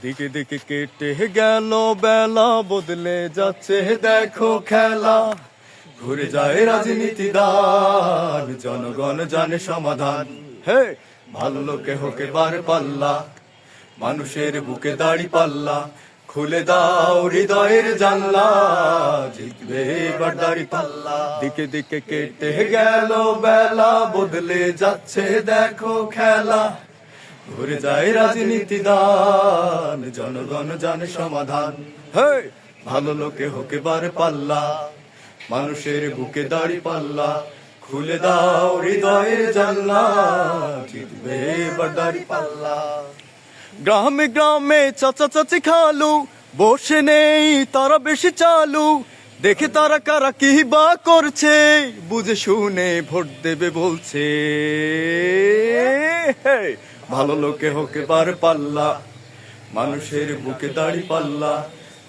দিকে দিকে কেটে গেল বেলা, বদলে যাচ্ছে দেখো খেলা। ঘুরে যায় রাজনীতি দান, জনগণ জানে সমাধান। হে, ভালো লোকে হোকে বার পাল্লা, মানুষের বুকে দাড়ি পাল্লা। খুলে দাও হৃদয়ের জানলা, জিতবে এবার দাড়ি পাল্লা। দিকে দিকে কেটে গেল বেলা, বদলে যাচ্ছে দেখো খেলা। ঘুরে যায় রাজনীতি দান, জনগণ জানে সমাধান। হে, ভালো লোকে হোকে বার পাল্লা, মানুষের বুকে দাড়ি পাল্লা। খুলে দাও হৃদয়ের জানলা, জিতবে এবার দাড়ি পাল্লা। গ্রামে গ্রামে চাচা চাচি খালু বসে নেই তারা বেশি চালু। দেখে তারা কারা কি বা করছে, বুঝে শুনে ভোট দেবে বলছে। ভালো লোকে হোকে বার পাল্লা, মানুষের বুকে দাড়ি পাল্লা।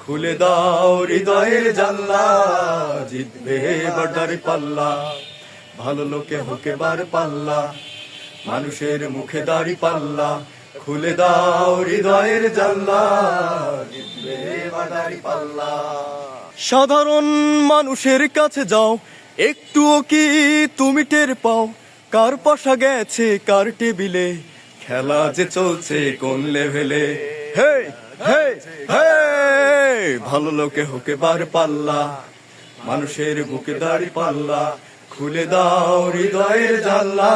খুলে দাও হৃদয়ের জানলা, জিতবে এবার দাড়ি পাল্লা। ভালো লোকে হোকে বার পাল্লা, মানুষের মুখে দাড়ি পাল্লা। খুলে দাও হৃদয়ের জানলা, জিতবে এবার দাড়ি পাল্লা। সাধারণ মানুষের কাছে যাও, একটুও কি তুমি টের পাও? কার পয়সা গেছে কার টেবিলে, খেলা যে চলছে কোন লেভেলে। হে হে হে, ভালো লোকে হোকে বার পাল্লা, মানুষের বুকে দাড়ি পাল্লা। খুলে দাও হৃদয়ের জানলা,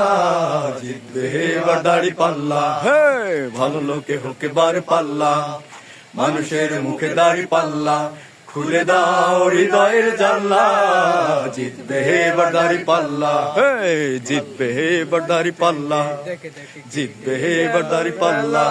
জিতবে এবার দাড়ি পাল্লা। হে, ভালো লোকে হোকে বার পাল্লা, মানুষের মুখে দাড়ি পাল্লা। খুলে দাও হৃদয়ের জানলা, জিতবে এবার দাড়ি পাল্লা। হে, জিতবে এবার দাড়ি পাল্লা, জিতবে এবার দাড়ি পাল্লা।